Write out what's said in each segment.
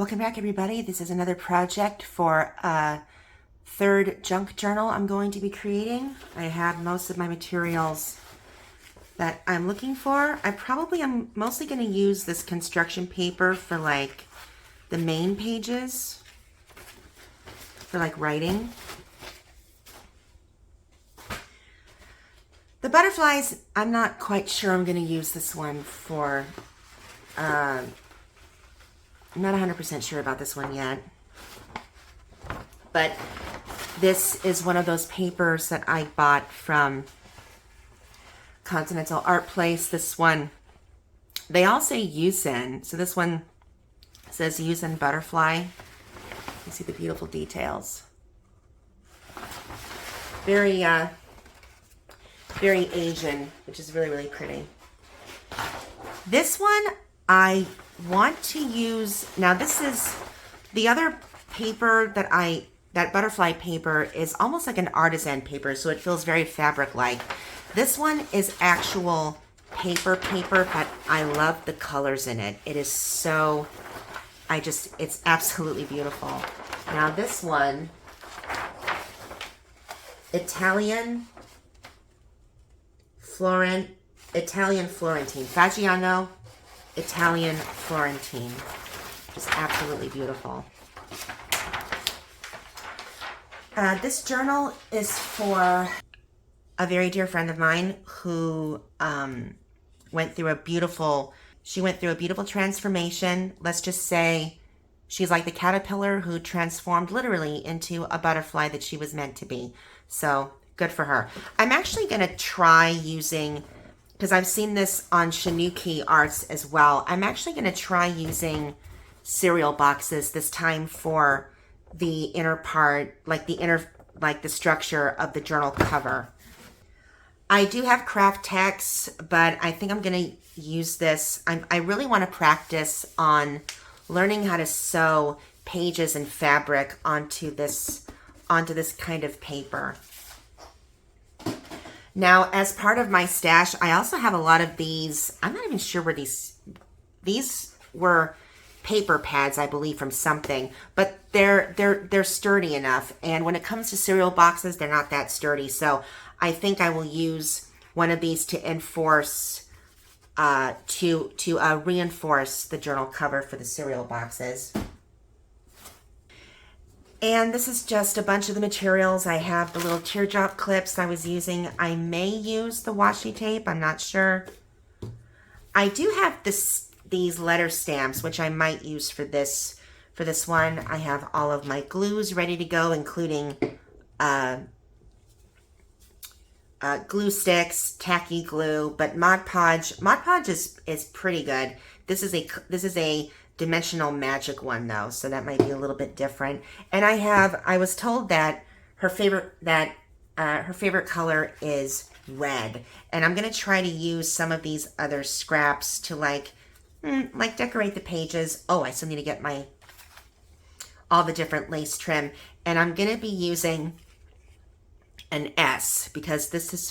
Welcome back, everybody. This is another project for a third junk journal I'm going to be creating. I have most of my materials that I'm looking for. I'm mostly going to use this construction paper for like the main pages, for like writing. The butterflies, I'm not quite sure I'm going to use this one for... I'm not 100% sure about this one yet, but this is one of those papers that I bought from Continental Art Place. This one, they all say Yusen, so this one says Yusen Butterfly. You see the beautiful details. Very Asian, which is really, really pretty. This one, I want to use, now this is the other paper that butterfly paper is almost like an artisan paper, so it feels very fabric-like. This one is actual paper, but I love the colors in it. It is so, it's absolutely beautiful. Now this one, Italian Florentine, Faggiano Italian Florentine. Just absolutely beautiful. This journal is for a very dear friend of mine who went through a beautiful transformation. Let's just say she's like the caterpillar who transformed literally into a butterfly that she was meant to be. So good for her. I'm actually going to try using, because I've seen this on Shanouki'Arts as well, I'm actually going to try using cereal boxes this time for the inner part, like the structure of the journal cover. I do have craft text, but I think I'm going to use this. I really want to practice on learning how to sew pages and fabric onto this kind of paper. Now, as part of my stash, I also have a lot of these. I'm not even sure where these were paper pads, I believe, from something, but they're sturdy enough. And when it comes to cereal boxes, they're not that sturdy. So I think I will use one of these to enforce, to reinforce the journal cover for the cereal boxes. And this is just a bunch of the materials. I have the little teardrop clips I was using. I may use the washi tape. I'm not sure. I do have these letter stamps, which I might use for this one. I have all of my glues ready to go, including glue sticks, tacky glue, but Mod Podge is pretty good. This is a Dimensional Magic one though, so that might be a little bit different. And I was told that her favorite color is red, and I'm gonna try to use some of these other scraps to like decorate the pages. Oh, I still need to get all the different lace trim, and I'm gonna be using an S because this is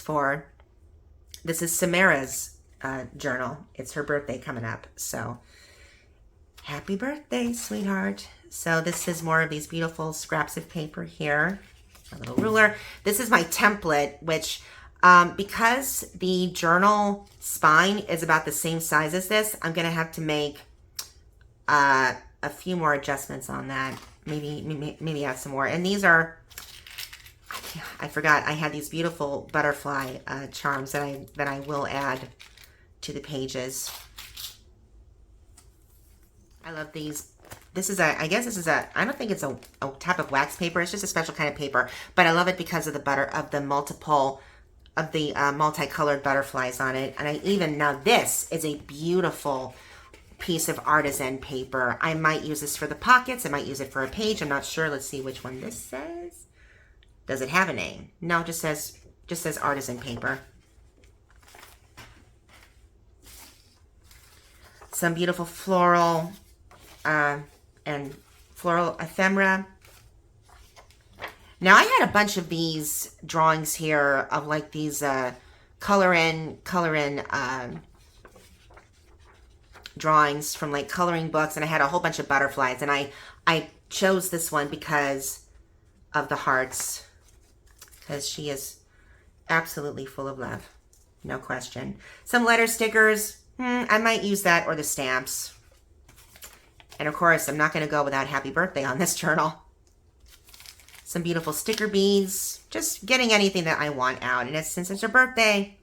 Samara's journal. It's her birthday coming up, so happy birthday, sweetheart. So this is more of these beautiful scraps of paper here. A little ruler. This is my template, which because the journal spine is about the same size as this, I'm going to have to make a few more adjustments on that. Maybe add some more. And these are, I forgot, I had these beautiful butterfly charms that I will add to the pages. I love these. I guess this is I don't think it's a type of wax paper. It's just a special kind of paper, but I love it because of the multicolored butterflies on it. And now this is a beautiful piece of artisan paper. I might use this for the pockets. I might use it for a page. I'm not sure. Let's see which one this says. Does it have a name? No, it just says artisan paper. Some beautiful floral and floral ephemera. Now I had a bunch of these drawings here of like these color in drawings from like coloring books, and I had a whole bunch of butterflies, and I chose this one because of the hearts, because she is absolutely full of love, no question. Some letter stickers, I might use that, or the stamps. And of course, I'm not going to go without happy birthday on this journal. Some beautiful sticker beads, just getting anything that I want out. And since it's her birthday,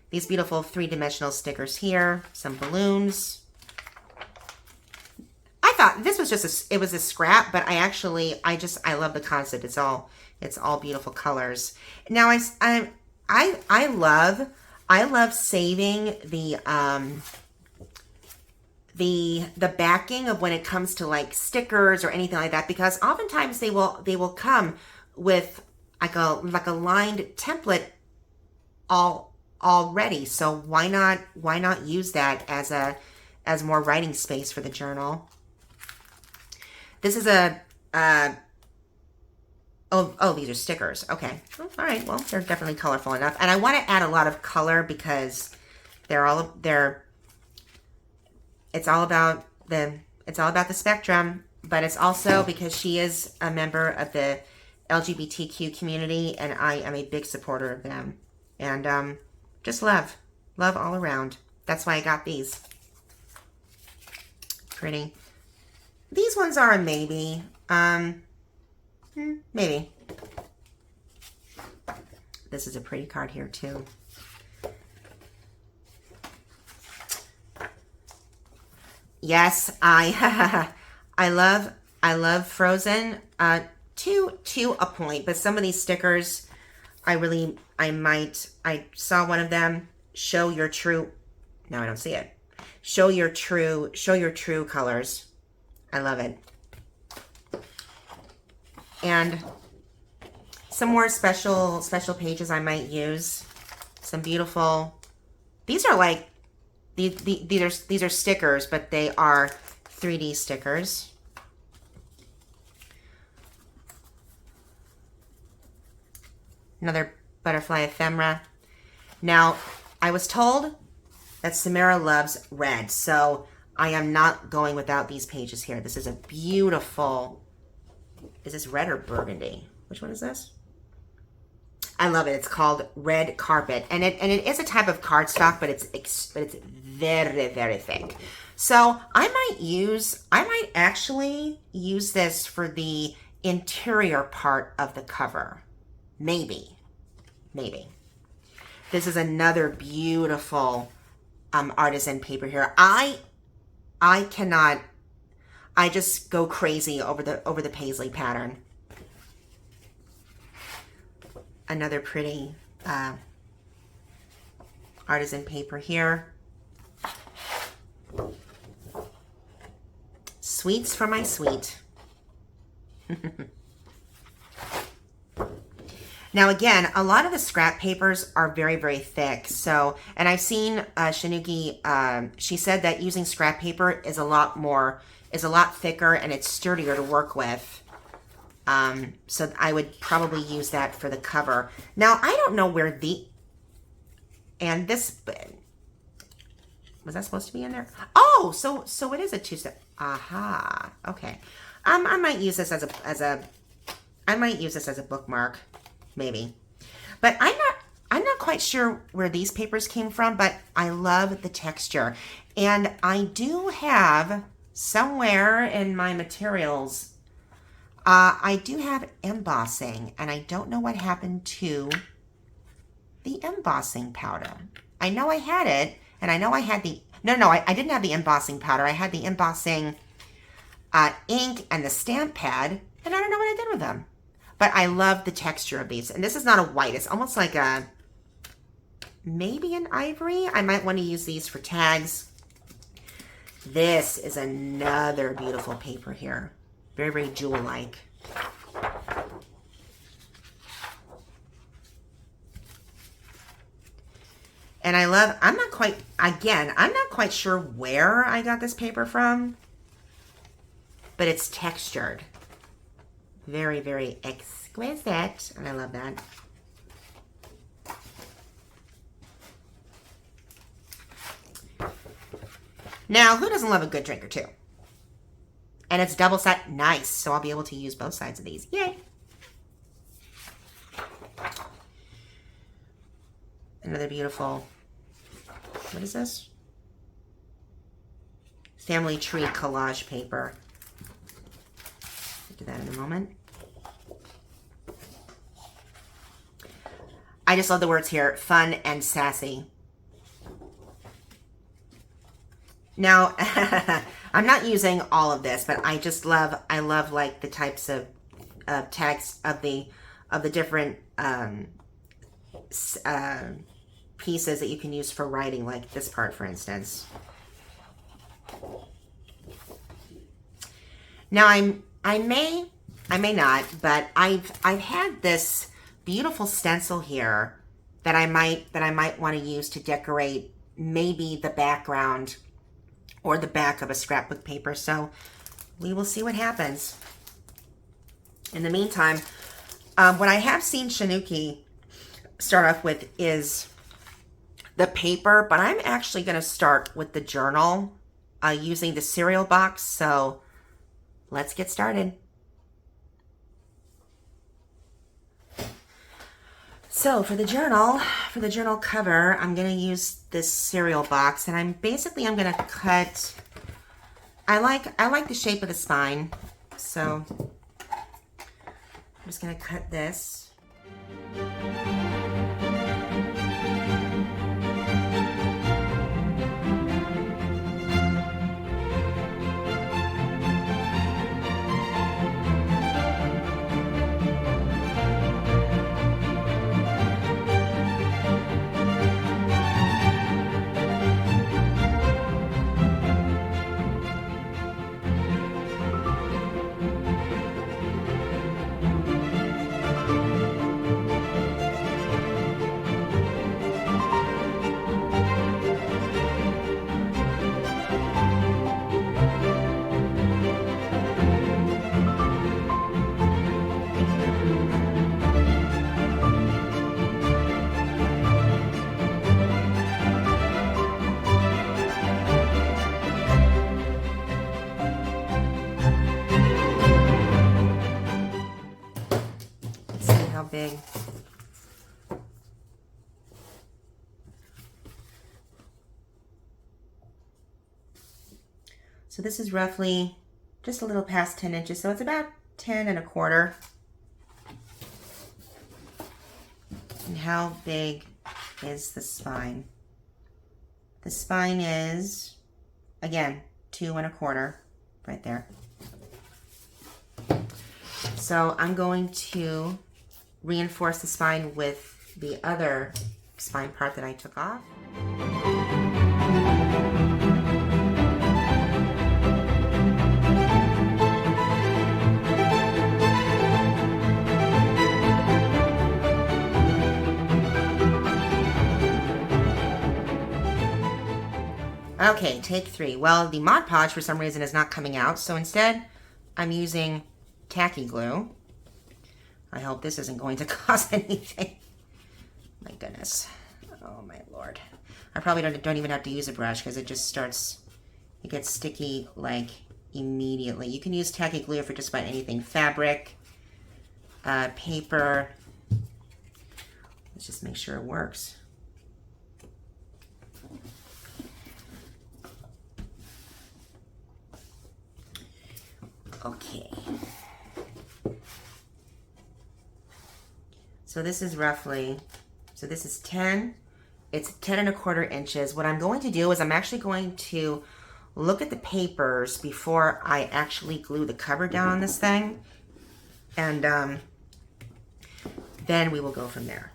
these beautiful 3-dimensional stickers here, some balloons. I thought this was just it was a scrap, but I love the concept. It's all beautiful colors. Now I love saving the backing of when it comes to like stickers or anything like that, because oftentimes they will come with like a lined template already. So why not use that as more writing space for the journal? This is oh, these are stickers. Okay. All right. Well, they're definitely colorful enough. And I want to add a lot of color because it's all about the spectrum, but it's also because she is a member of the LGBTQ community, and I am a big supporter of them. And just love all around. That's why I got these. Pretty. These ones are a maybe. Maybe. This is a pretty card here too. Yes, I love Frozen to a point, but some of these stickers, I saw one of them, show your true. No, I don't see it. Show your true colors. I love it. And some more special pages I might use. Some beautiful. These are like these are stickers, but they are 3D stickers. Another butterfly ephemera. Now, I was told that Samara loves red, so I am not going without these pages here. This is a beautiful. Is this red or burgundy? Which one is this? I love it. It's called Red Carpet, and it is a type of cardstock, but it's very, very thick. So I might actually use this for the interior part of the cover. Maybe. This is another beautiful artisan paper here. I just go crazy over the paisley pattern. Another pretty artisan paper here. Sweets for my sweet. Now again, a lot of the scrap papers are very, very thick. So, and I've seen Shanouki, she said that using scrap paper is a lot thicker and it's sturdier to work with. So I would probably use that for the cover. Now, I don't know where and this, was that supposed to be in there? Oh, so it is a 2-step. Aha. Okay. I might use this as a bookmark, maybe. But I'm not quite sure where these papers came from, but I love the texture. And I do have somewhere in my materials, I do have embossing, and I don't know what happened to the embossing powder. I know I had it, and I know I had I didn't have the embossing powder. I had the embossing ink and the stamp pad, and I don't know what I did with them. But I love the texture of these. And this is not a white. It's almost like maybe an ivory. I might want to use these for tags. This is another beautiful paper here. Very, very jewel-like. And I love, I'm not quite sure where I got this paper from, but it's textured. Very, very exquisite, and I love that. Now, who doesn't love a good drink or two? And it's double set. Nice. So I'll be able to use both sides of these. Yay. Another beautiful, what is this? Family tree collage paper. I'll do that in a moment. I just love the words here, fun and sassy. Now, I'm not using all of this, but I just love, like the types of text of the different pieces that you can use for writing, like this part, for instance. Now, I may not, but I've had this beautiful stencil here that I might want to use to decorate maybe the background or the back of a scrapbook paper. So we will see what happens. In the meantime, what I have seen Shanouki start off with is the paper, but I'm actually going to start with the journal using the cereal box. So let's get started. So for the journal cover, I'm going to use this cereal box, and I'm going to cut, I like the shape of the spine, so I'm just going to cut this. Big. So this is roughly just a little past 10 inches. So it's about 10 1/4. And how big is the spine? The spine is, again, 2 1/4 right there. So I'm going to reinforce the spine with the other spine part that I took off. Okay, take 3. Well, the Mod Podge for some reason is not coming out, so instead I'm using tacky glue. I hope this isn't going to cause anything. My goodness. Oh my Lord. I probably don't even have to use a brush because it just starts, it gets sticky like immediately. You can use tacky glue for just about anything. Fabric, paper. Let's just make sure it works. Okay. So this is roughly, so this is 10, it's 10 1/4 inches. What I'm going to do is I'm actually going to look at the papers before I actually glue the cover down on this thing. And then we will go from there.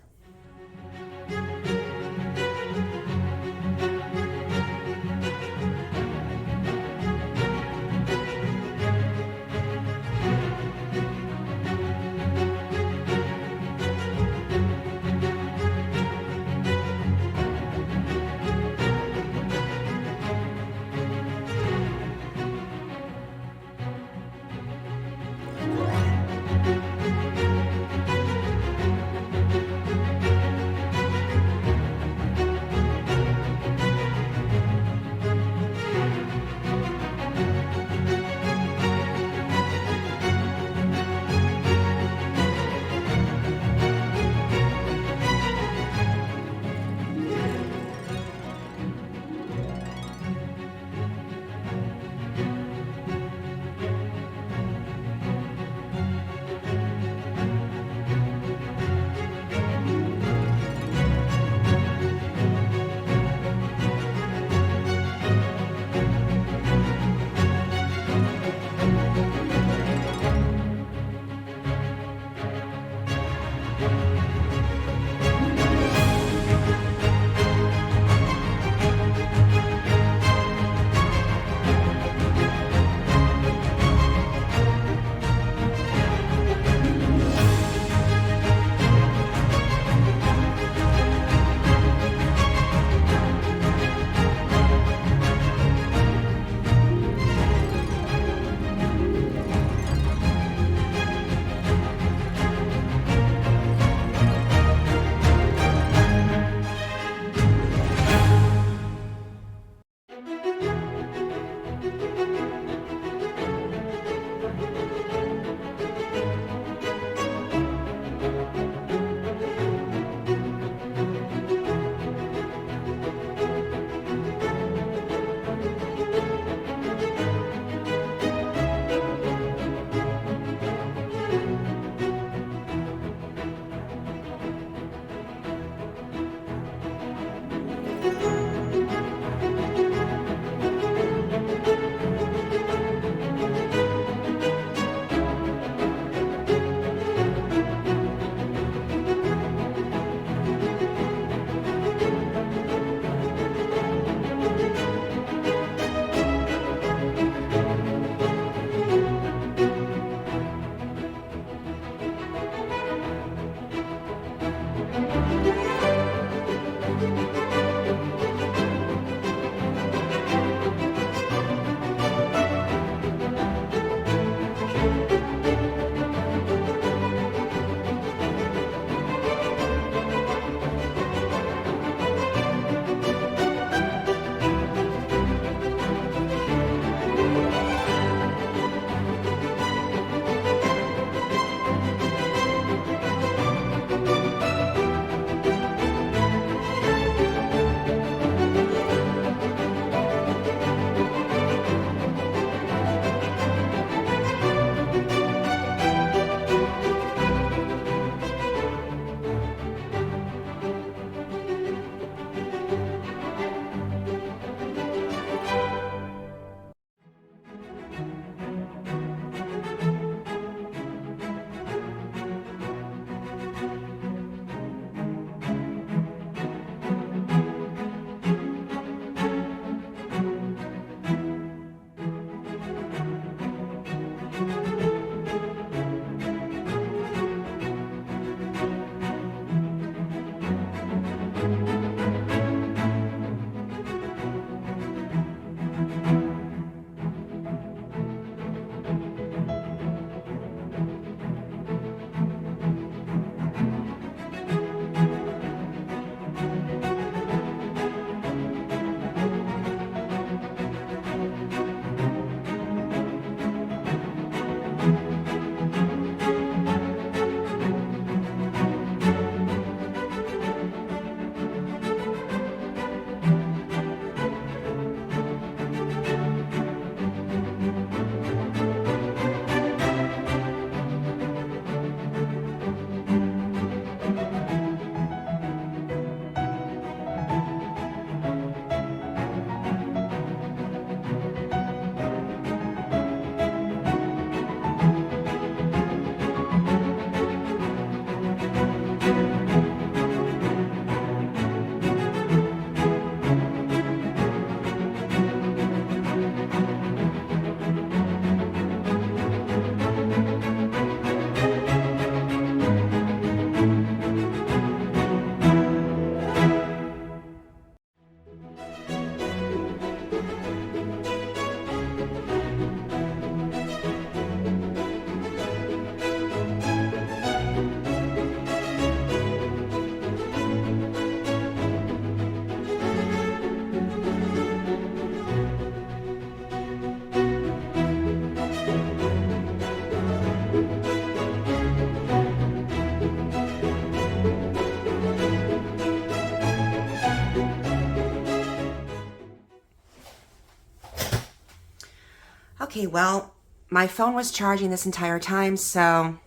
Okay, well, my phone was charging this entire time, so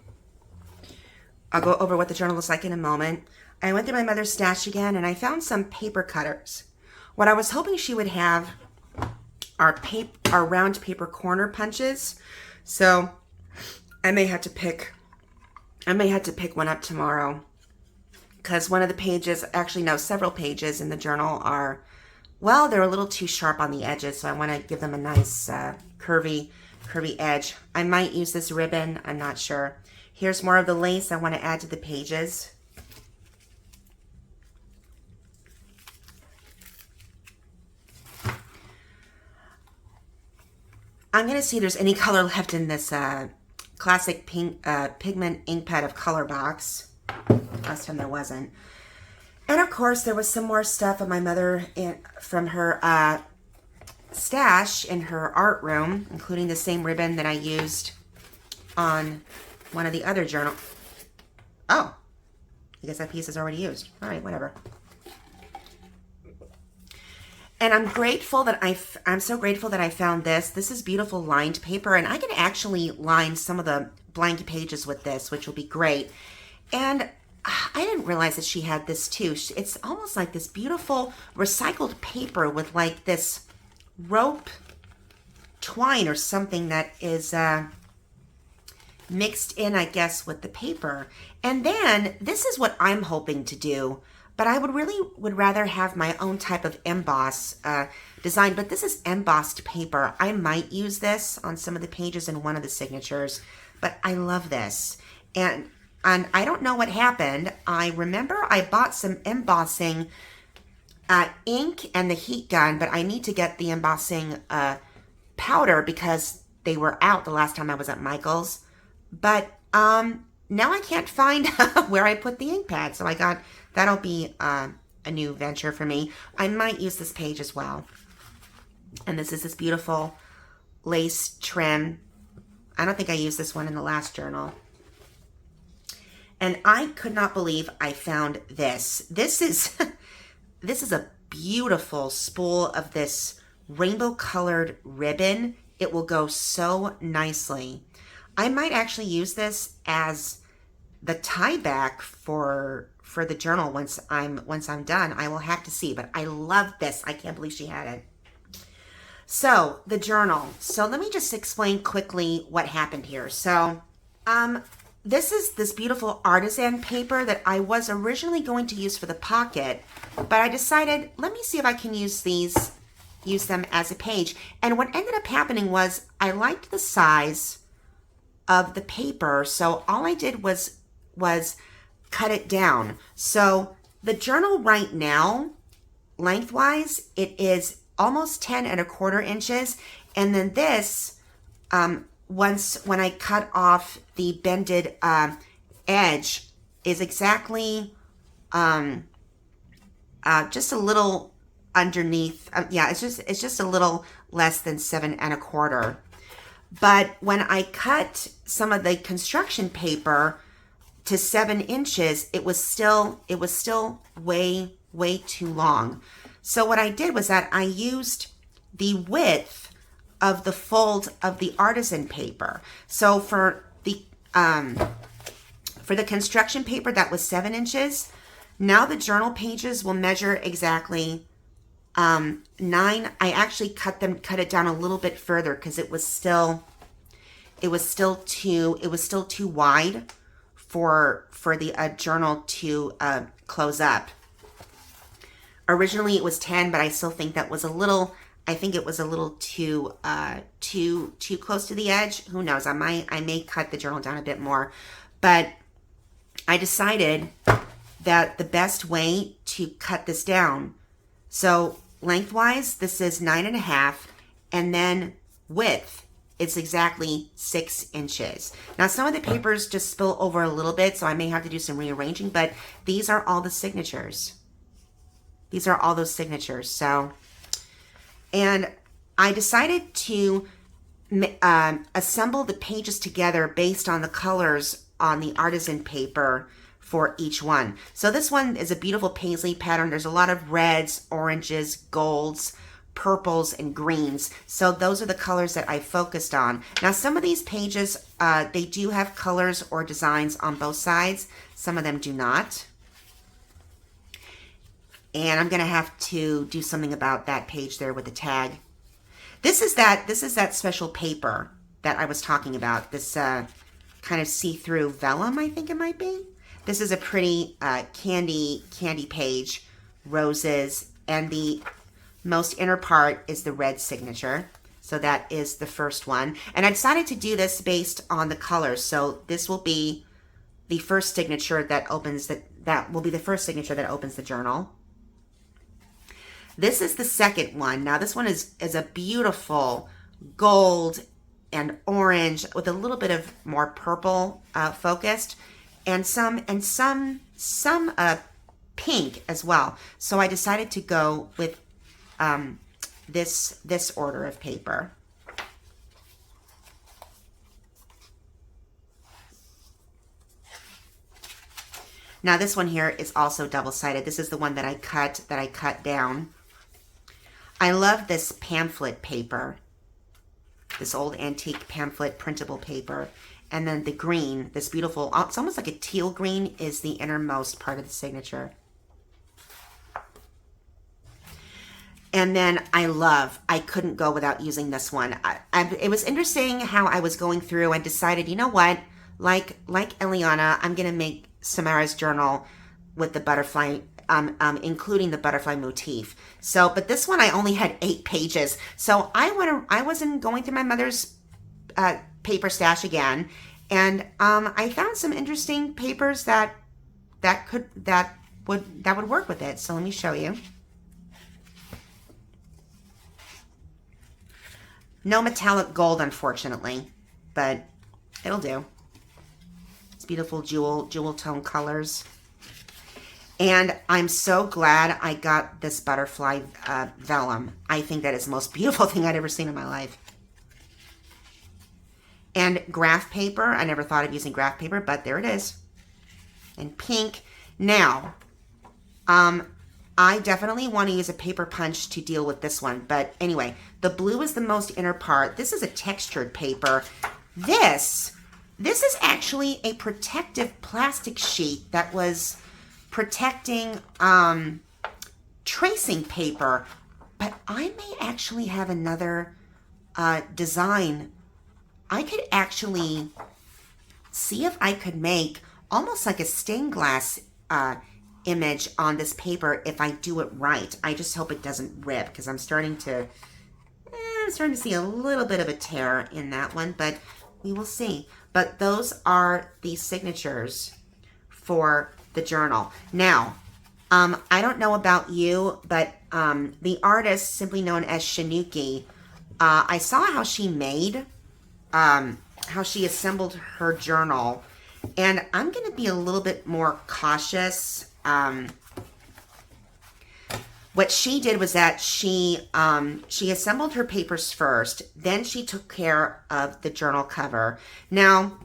I'll go over what the journal looks like in a moment. I went through my mother's stash again, and I found some paper cutters. What I was hoping she would have are round paper corner punches. So I may have to pick one up tomorrow, because one of the pages, actually no, several pages in the journal are, well, they're a little too sharp on the edges, so I want to give them a nice curvy edge. I might use this ribbon, I'm not sure. Here's more of the lace I want to add to the pages. I'm going to see if there's any color left in this classic pink pigment ink pad of color box. Last time there wasn't. And of course, there was some more stuff of my mother from her stash in her art room, including the same ribbon that I used on one of the other journals. Oh, I guess that piece is already used. All right, whatever. And I'm grateful that I'm so grateful that I found this. This is beautiful lined paper, and I can actually line some of the blank pages with this, which will be great. And I didn't realize that she had this too. It's almost like this beautiful recycled paper with like this rope twine or something that is mixed in, I guess, with the paper. And then this is what I'm hoping to do. But I would rather have my own type of emboss design. But this is embossed paper. I might use this on some of the pages in one of the signatures. But I love this. And I don't know what happened. I remember I bought some embossing ink and the heat gun. But I need to get the embossing powder because they were out the last time I was at Michael's. But now I can't find where I put the ink pad. So that'll be a new venture for me. I might use this page as well. And this is this beautiful lace trim. I don't think I used this one in the last journal. And I could not believe I found this. This is a beautiful spool of this rainbow colored ribbon. It will go so nicely. I might actually use this as the tie back for the journal once I'm done. I will have to see, but I love this. I can't believe she had it. So the journal. So let me just explain quickly what happened here. So this is this beautiful artisan paper that I was originally going to use for the pocket, but I decided, let me see if I can use them as a page. And what ended up happening was I liked the size of the paper, so all I did was cut it down. So the journal right now, lengthwise, it is almost 10¼ inches. And then this, when I cut off the bended edge, is exactly just a little underneath. Yeah, it's just a little less than 7¼ But when I cut some of the construction paper to 7 inches, it was still way too long. So what I did was that I used the width of the fold of the artisan paper. So for the construction paper that was 7 inches, now the journal pages will measure exactly 9. I actually cut it down a little bit further because it was still too wide for the journal to close up. Originally it was 10, but I still think that was a little. I think it was a little too close to the edge. Who knows? I may cut the journal down a bit more, but I decided that the best way to cut this down. So lengthwise, this is 9½, and then width, it's exactly 6 inches. Now, some of the papers just spill over a little bit, so I may have to do some rearranging, but these are all the signatures. These are all those signatures. So, and I decided to assemble the pages together based on the colors on the artisan paper for each one. So this one is a beautiful paisley pattern. There's a lot of reds, oranges, golds, purples and greens. So those are the colors that I focused on. Now, some of these pages, they do have colors or designs on both sides. Some of them do not. And I'm going to have to do something about that page there with the tag. This is that special paper that I was talking about. This kind of see-through vellum, I think it might be. This is a pretty candy page, roses, and the most inner part is the red signature. So that is the first one. And I decided to do this based on the colors. So this will be the first signature that opens that will be the first signature that opens the journal. This is the second one. Now this one is a beautiful gold and orange with a little bit of more purple focused, and some pink as well. So I decided to go with this order of paper. Now this one here is also double-sided. This is the one that I cut down. I love this pamphlet paper, this old antique pamphlet printable paper. And then the green, this beautiful, it's almost like a teal green, is the innermost part of the signature. And then I couldn't go without using this one. It was interesting how I was going through and decided, you know what, like Eliana, I'm going to make Samara's journal with the butterfly, including the butterfly motif. So, but this one I only had 8 pages. So I wasn't going through my mother's paper stash again, and I found some interesting papers that would work with it. So let me show you. No metallic gold, unfortunately, but it'll do. It's beautiful jewel tone colors. And I'm so glad I got this butterfly vellum. I think that is the most beautiful thing I'd ever seen in my life. And graph paper. I never thought of using graph paper, but there it is. And pink. Now, I definitely want to use a paper punch to deal with this one. But anyway, the blue is the most inner part. This is a textured paper. This is actually a protective plastic sheet that was protecting tracing paper. But I may actually have another design. I could actually see if I could make almost like a stained glass image on this paper if I do it right. I just hope it doesn't rip, because I'm starting to see a little bit of a tear in that one, but we will see. But those are the signatures for the journal. Now, I don't know about you, but the artist, simply known as Shanouki, I saw how she made, how she assembled her journal, and I'm going to be a little bit more cautious. What she did was that she assembled her papers first, then she took care of the journal cover. Now,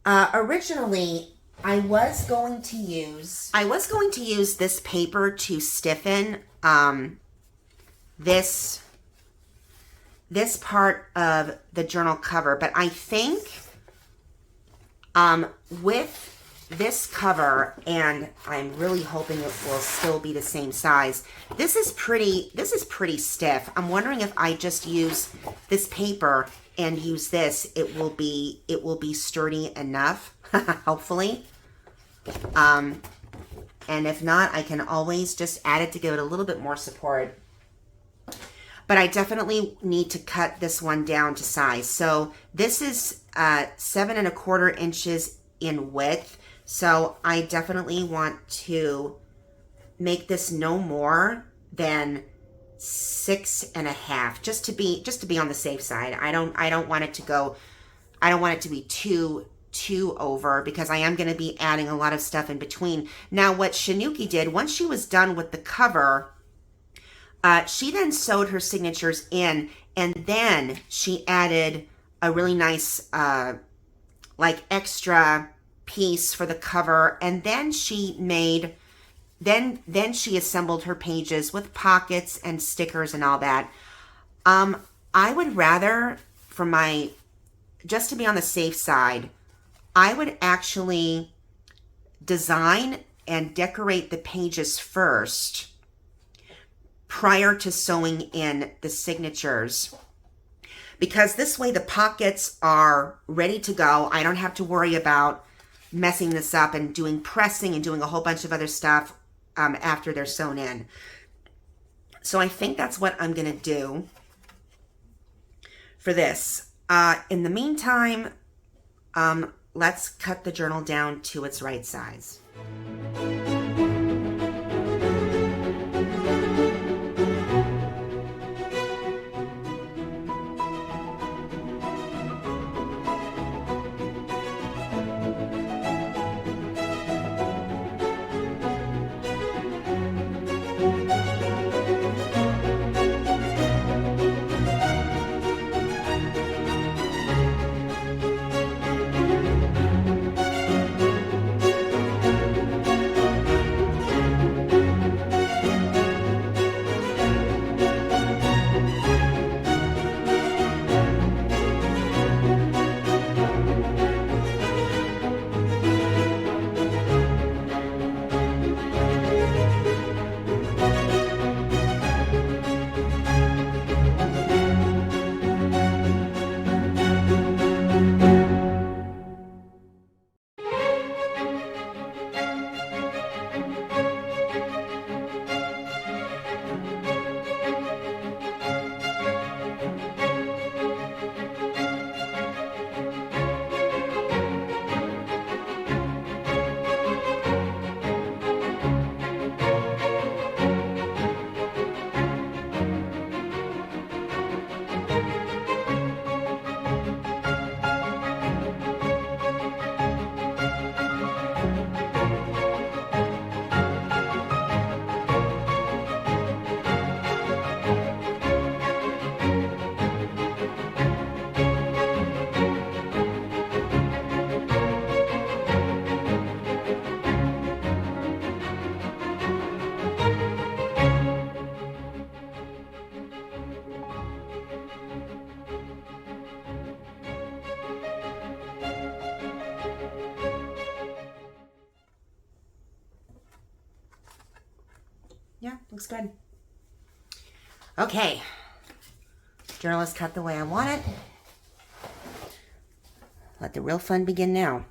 originally, I was going to use this paper to stiffen this part of the journal cover, but I think with this cover, and I'm really hoping it will still be the same size, this is pretty stiff. I'm wondering if I just use this paper and use this, it will be sturdy enough, hopefully. And if not, I can always just add it to give it a little bit more support. But I definitely need to cut this one down to size. So this is 7 1/4 inches in width. So I definitely want to make this no more than 6 1/2, just to be on the safe side. I don't want it to be too over, because I am going to be adding a lot of stuff in between. Now, what Shanouki did, once she was done with the cover, she then sewed her signatures in, and then she added a really nice like extra piece for the cover, and then she made Then she assembled her pages with pockets and stickers and all that. I would rather, for my, just to be on the safe side, I would actually design and decorate the pages first prior to sewing in the signatures, because this way the pockets are ready to go. I don't have to worry about messing this up and doing pressing and doing a whole bunch of other stuff after they're sewn in. So I think that's what I'm going to do for this. In the meantime, let's cut the journal down to its right size. Yeah, looks good. Okay, journal is cut the way I want it. Let the real fun begin now.